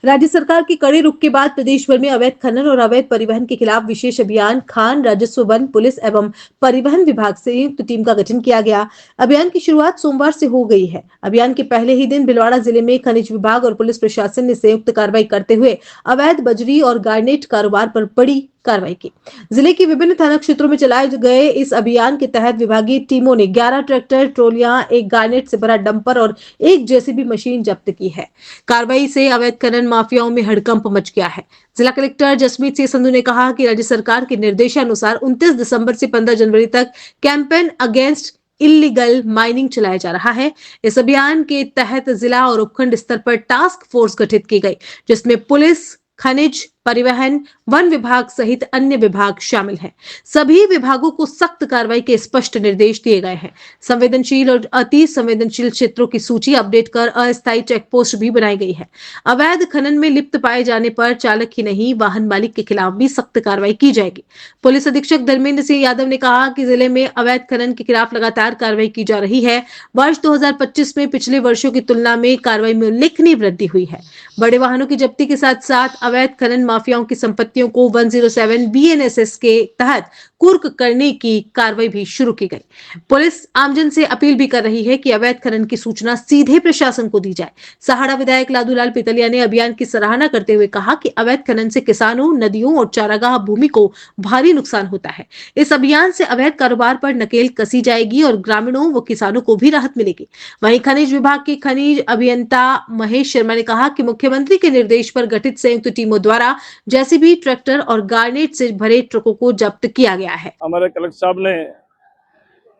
राज्य सरकार की कड़े रुख के बाद प्रदेश भर में अवैध खनन और अवैध परिवहन के खिलाफ विशेष अभियान खान राजस्व वन पुलिस एवं परिवहन विभाग से संयुक्त टीम का गठन किया गया। अभियान की शुरुआत सोमवार से हो गई है। अभियान के पहले ही दिन भीलवाड़ा जिले में खनिज विभाग और पुलिस प्रशासन ने संयुक्त कार्रवाई करते हुए अवैध बजरी और गार्नेट कारोबार पर बड़ी कार्रवाई की। जिले के विभिन्न थाना क्षेत्रों में चलाए गए इस अभियान के तहत विभागीय टीमों ने 11 ट्रैक्टर ट्रॉलियां, एक गार्नेट से भरा डंपर और एक जेसीबी मशीन जब्त की है। कार्रवाई से अवैध खनन माफियाओं में हड़कंप मच गया है। जिला कलेक्टर जसमीत सिंह संधू ने कहा कि राज्य सरकार के निर्देशानुसार 29 दिसंबर से 15 जनवरी तक कैंपेन अगेंस्ट इलीगल माइनिंग चलाया जा रहा है। इस अभियान के तहत जिला और उपखंड स्तर पर टास्क फोर्स गठित की गई, जिसमें पुलिस, खनिज, परिवहन, वन विभाग सहित अन्य विभाग शामिल हैं। सभी विभागों को सख्त कार्रवाई के स्पष्ट निर्देश दिए गए हैं। संवेदनशील और अति संवेदनशील क्षेत्रों की सूची अपडेट कर अस्थायी चेक पोस्ट भी बनाई गई है। अवैध खनन में लिप्त पाए जाने पर चालक ही नहीं, वाहन मालिक के खिलाफ भी सख्त कार्रवाई की जाएगी। पुलिस अधीक्षक धर्मेंद्र सिंह यादव ने कहा कि जिले में अवैध खनन के खिलाफ लगातार कार्रवाई की जा रही है। वर्ष 2025 में पिछले वर्षों की तुलना में कार्रवाई में उल्लेखनीय वृद्धि हुई है। बड़े वाहनों की जब्ती के साथ साथ अवैध खनन माफियाओं की संपत्तियों को 107 बीएनएसएस के तहत कुर्क करने की कार्रवाई भी शुरू की गई। पुलिस आमजन से अपील भी कर रही है कि अवैध खनन की सूचना सीधे प्रशासन को दी जाए। सहाड़ा विधायक लादूलाल पितलिया ने अभियान की सराहना करते हुए कहा कि अवैध खनन से किसानों, नदियों और चारागाह भूमि को भारी नुकसान होता है। इस अभियान से अवैध कारोबार पर नकेल कसी जाएगी और ग्रामीणों व किसानों को भी राहत मिलेगी। वहीं खनिज विभाग के खनिज अभियंता महेश शर्मा ने कहा कि मुख्यमंत्री के निर्देश पर गठित संयुक्त टीमों द्वारा जेसीबी, ट्रैक्टर और गार्नेट से भरे ट्रकों को जब्त किया गया है। हमारे कलेक्टर साहब ने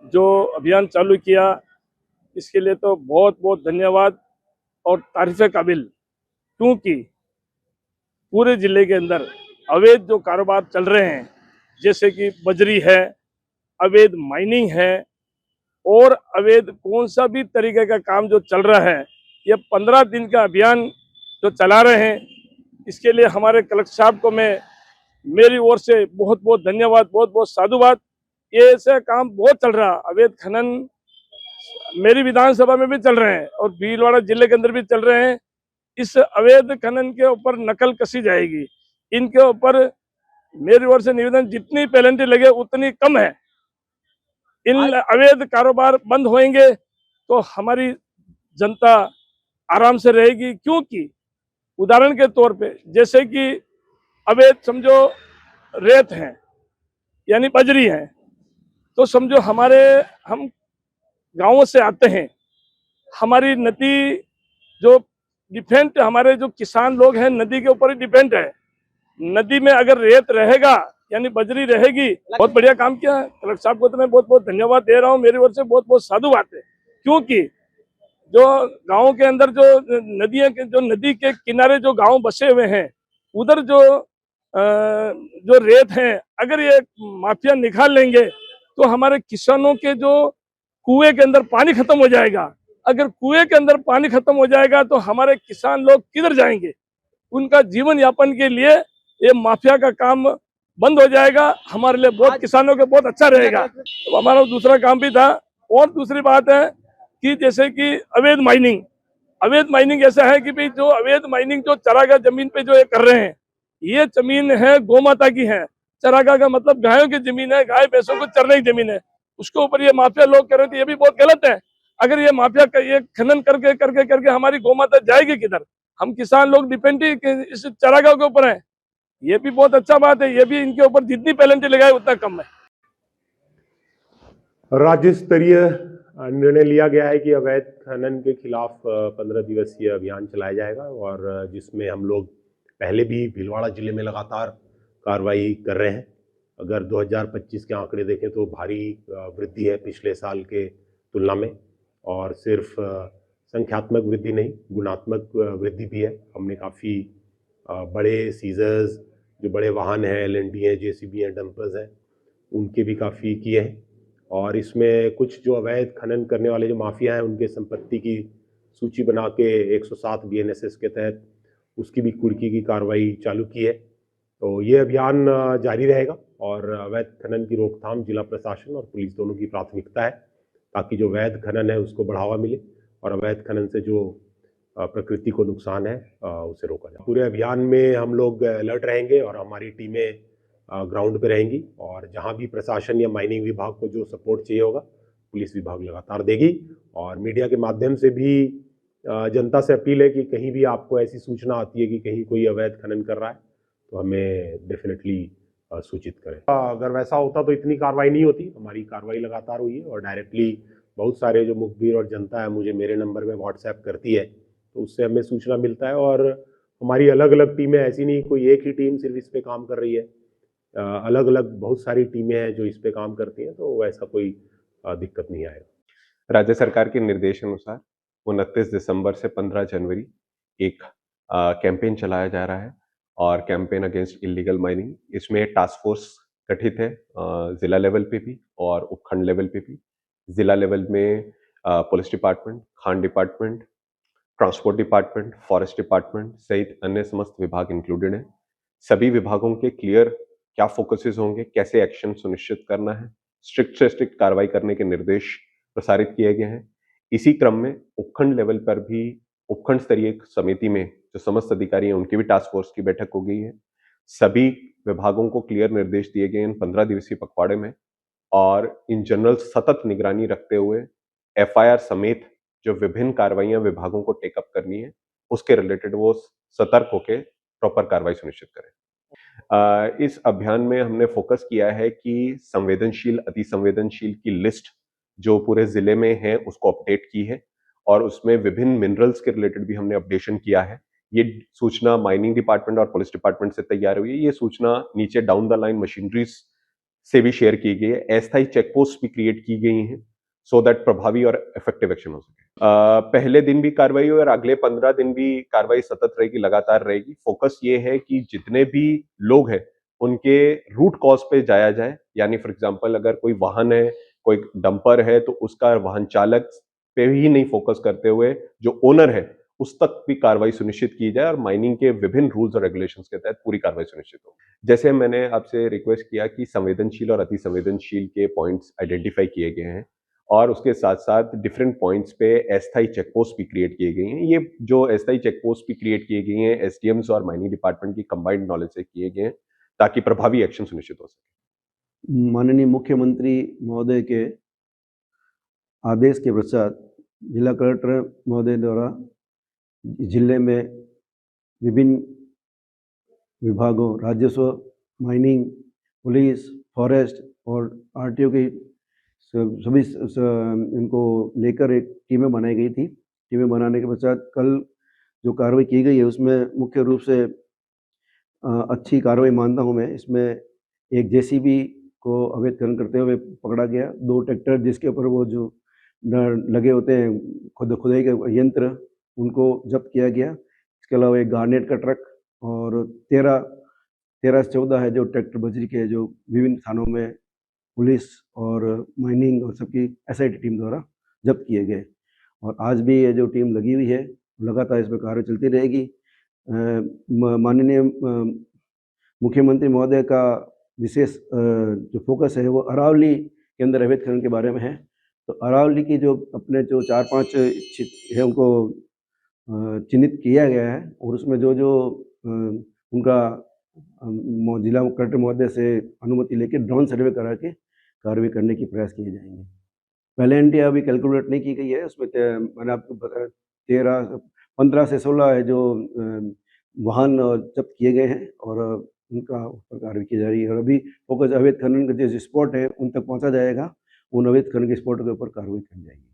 जो अभियान चालू किया, इसके लिए तो बहुत बहुत धन्यवाद और तारीफ काबिल, क्योंकि पूरे जिले के अंदर अवैध जो कारोबार चल रहे हैं, जैसे कि बजरी है, अवैध माइनिंग है और अवैध कौन सा भी तरीके का काम जो चल रहा है, ये 15 दिन का अभियान जो चला रहे हैं, इसके लिए हमारे कलेक्टर साहब को मैं मेरी ओर से बहुत बहुत धन्यवाद, बहुत बहुत साधुवाद। ये ऐसा काम बहुत चल रहा, अवैध खनन मेरी विधानसभा में भी चल रहे हैं और भीलवाड़ा जिले के अंदर भी चल रहे हैं। इस अवैध खनन के ऊपर नकल कसी जाएगी। इनके ऊपर मेरी ओर से निवेदन, जितनी पेनल्टी लगे उतनी कम है। इन अवैध कारोबार बंद होंगे तो हमारी जनता आराम से रहेगी, क्योंकि उदाहरण के तौर पे जैसे कि अवैध समझो रेत है यानी बजरी है, तो समझो हम गांवों से आते हैं, हमारी नदी जो डिपेंड, हमारे जो किसान लोग हैं नदी के ऊपर ही डिपेंड है। नदी में अगर रेत रहेगा यानी बजरी रहेगी। बहुत बढ़िया काम किया है कलेक्टर साहब को, तो मैं बहुत बहुत धन्यवाद दे रहा हूँ। मेरी ओर से बहुत बहुत साधुवाद है, क्योंकि जो गाँव के अंदर जो नदी के किनारे जो गांव बसे हुए हैं, उधर जो रेत है, अगर ये माफिया निकाल लेंगे तो हमारे किसानों के जो कुएं के अंदर पानी खत्म हो जाएगा। अगर कुएं के अंदर पानी खत्म हो जाएगा तो हमारे किसान लोग किधर जाएंगे? उनका जीवन यापन के लिए ये माफिया का काम बंद हो जाएगा। हमारे लिए बहुत, किसानों के बहुत अच्छा रहेगा। तो हमारा दूसरा काम भी था। और दूसरी बात है कि जैसे कि अवैध माइनिंग ऐसा है कि भाई जो अवैध माइनिंग जो चरागाह जमीन पे जो ये कर रहे हैं, ये जमीन है गौ माता की है। चरागाह का मतलब गायों की जमीन है, गाय भैंसों को चरने की जमीन है। उसके ऊपर ये माफिया लोग कर रहे थे, ये भी बहुत गलत है। अगर ये माफिया ये खनन करके करके करके हमारी गौ माता जाएगी किधर? हम किसान लोग डिपेंड ही इस चरागाह के ऊपर है। ये भी बहुत अच्छा बात है। ये भी इनके ऊपर जितनी पेनल्टी लगाए उतना कम है। राज्य स्तरीय निर्णय लिया गया है कि अवैध खनन के खिलाफ 15 दिवसीय अभियान चलाया जाएगा, और जिसमें हम लोग पहले भी भीलवाड़ा जिले में लगातार कार्रवाई कर रहे हैं। अगर 2025 के आंकड़े देखें तो भारी वृद्धि है पिछले साल के तुलना में, और सिर्फ संख्यात्मक वृद्धि नहीं, गुणात्मक वृद्धि भी है। हमने काफ़ी बड़े सीजर्स, जो बड़े वाहन हैं, एलएनडी हैं, जेसीबी हैं, डंपर्स हैं, उनके भी काफ़ी किए हैं। और इसमें कुछ जो अवैध खनन करने वाले जो माफिया हैं, उनके संपत्ति की सूची बना के 107 बीएनएसएस के तहत उसकी भी कुर्की की कार्रवाई चालू की है। तो ये अभियान जारी रहेगा, और अवैध खनन की रोकथाम जिला प्रशासन और पुलिस दोनों की प्राथमिकता है, ताकि जो अवैध खनन है उसको बढ़ावा मिले और अवैध खनन से जो प्रकृति को नुकसान है उसे रोका जाए। पूरे अभियान में हम लोग अलर्ट रहेंगे और हमारी टीमें ग्राउंड पे रहेंगी और जहां भी प्रशासन या माइनिंग विभाग को जो सपोर्ट चाहिए होगा पुलिस विभाग लगातार देगी। और मीडिया के माध्यम से भी जनता से अपील है कि कहीं भी आपको ऐसी सूचना आती है कि कहीं कोई अवैध खनन कर रहा है तो हमें डेफिनेटली सूचित करें। अगर वैसा होता तो इतनी कार्रवाई नहीं होती। हमारी कार्रवाई लगातार हुई है और डायरेक्टली बहुत सारे जो मुखबिर और जनता है मुझे मेरे नंबर में व्हाट्सएप करती है तो उससे हमें सूचना मिलता है। और हमारी अलग अलग टीमें, ऐसी नहीं कोई एक ही टीम सिर्फ इस पे काम कर रही है, अलग अलग बहुत सारी टीमें हैं जो इस पे काम करती हैं, तो वैसा कोई दिक्कत नहीं आएगा। राज्य सरकार के निर्देशानुसार 29 दिसंबर से 15 जनवरी एक कैंपेन चलाया जा रहा है और कैंपेन अगेंस्ट इलीगल माइनिंग। इसमें टास्क फोर्स गठित है जिला लेवल पे भी और उपखंड लेवल पे भी। जिला लेवल में police department, Khan department, transport department, forest department सहित अन्य समस्त विभाग इंक्लूडेड हैं। सभी विभागों के क्लियर क्या फोकसेस होंगे, कैसे एक्शन सुनिश्चित करना है, स्ट्रिक्ट से स्ट्रिक्ट कार्रवाई करने के निर्देश प्रसारित किए गए हैं। इसी क्रम में उपखंड लेवल पर भी उपखंड स्तरीय समिति में जो समस्त अधिकारी हैं उनकी भी टास्क फोर्स की बैठक हो गई है। सभी विभागों को क्लियर निर्देश दिए गए इन 15 दिवसीय पखवाड़े में और इन जनरल सतत निगरानी रखते हुए एफआईआर समेत जो विभिन्न कार्रवाइयां विभागों को टेकअप करनी है उसके रिलेटेड वो सतर्क होकर प्रॉपर कार्रवाई सुनिश्चित करें। इस अभियान में हमने फोकस किया है कि संवेदनशील, अति संवेदनशील की लिस्ट जो पूरे जिले में है उसको अपडेट की है और उसमें विभिन्न मिनरल्स के रिलेटेड भी हमने अपडेशन किया है। ये सूचना माइनिंग डिपार्टमेंट और पुलिस डिपार्टमेंट से तैयार हुई है। ये सूचना नीचे डाउन द लाइन मशीनरीज से भी शेयर की गई है। अस्थायी चेक पोस्ट भी क्रिएट की गई हैं सो दैट प्रभावी और इफेक्टिव एक्शन हो सके। पहले दिन भी कार्रवाई हुई और अगले 15 दिन भी कार्रवाई सतत रहेगी, लगातार रहेगी। फोकस ये है कि जितने भी लोग हैं उनके रूट कॉज पे जाया जाए, यानी फॉर एग्जांपल अगर कोई वाहन है, कोई डंपर है तो उसका वाहन चालक पे ही नहीं फोकस करते हुए जो ओनर है उस तक भी कार्रवाई सुनिश्चित की जाए और माइनिंग के विभिन्न रूल्स और रेगुलेशंस के तहत पूरी कार्रवाई सुनिश्चित हो। जैसे मैंने आपसे रिक्वेस्ट किया कि संवेदनशील और अति संवेदनशील के पॉइंट्स आइडेंटिफाई किए गए हैं और उसके साथ साथ डिफरेंट पॉइंट्स पे अस्थायी चेक पोस्ट भी क्रिएट किए गए हैं। ये जो अस्थायी चेक पोस्ट भी क्रिएट किए गए हैं एसडीएम्स और माइनिंग डिपार्टमेंट की कंबाइंड नॉलेज से किए गए हैं ताकि प्रभावी एक्शन सुनिश्चित हो सके। माननीय मुख्यमंत्री महोदय के आदेश के पश्चात जिला कलेक्टर महोदय द्वारा जिले में विभिन्न विभागों राजस्व, माइनिंग, पुलिस, फॉरेस्ट और आरटीओ की सभी इनको लेकर एक टीमें बनाई गई थी। टीमें बनाने के पश्चात कल जो कार्रवाई की गई है उसमें मुख्य रूप से अच्छी कार्रवाई मानता हूं मैं। इसमें एक जेसीबी को अवैध खनन करते हुए पकड़ा गया, 2 ट्रैक्टर जिसके ऊपर वो जो लगे होते हैं खुदाई के यंत्र उनको जब्त किया गया। इसके अलावा एक गार्नेट का ट्रक और 13 से 14 है जो ट्रैक्टर बजरी के जो विभिन्न स्थानों में पुलिस और माइनिंग और सबकी एसआईटी टीम द्वारा जब्त किए गए। और आज भी ये जो टीम लगी हुई है लगातार इसमें कार्य चलती रहेगी। माननीय मुख्यमंत्री महोदय का विशेष जो फोकस है वो अरावली के अंदर अवैध खनन के बारे में है। तो अरावली की जो अपने जो 4-5 है उनको चिन्हित किया गया है और उसमें जो उनका जिला कलेक्टर महोदय से अनुमति लेकर ड्रोन सर्वे करा के कार्रवाई करने की प्रयास किए जाएंगे। पहले एनडीआर अभी कैलकुलेट नहीं की गई है, उसमें मैंने आपको बताया 15 से 16 है जो वाहन जब्त किए गए हैं और उनका ऊपर कार्रवाई की जा रही है। और अभी फोकस अवैध खनन के जो स्पॉट है उन तक पहुंचा जाएगा, उन अवैध खनन के स्पॉट के ऊपर कार्रवाई की जाएगी।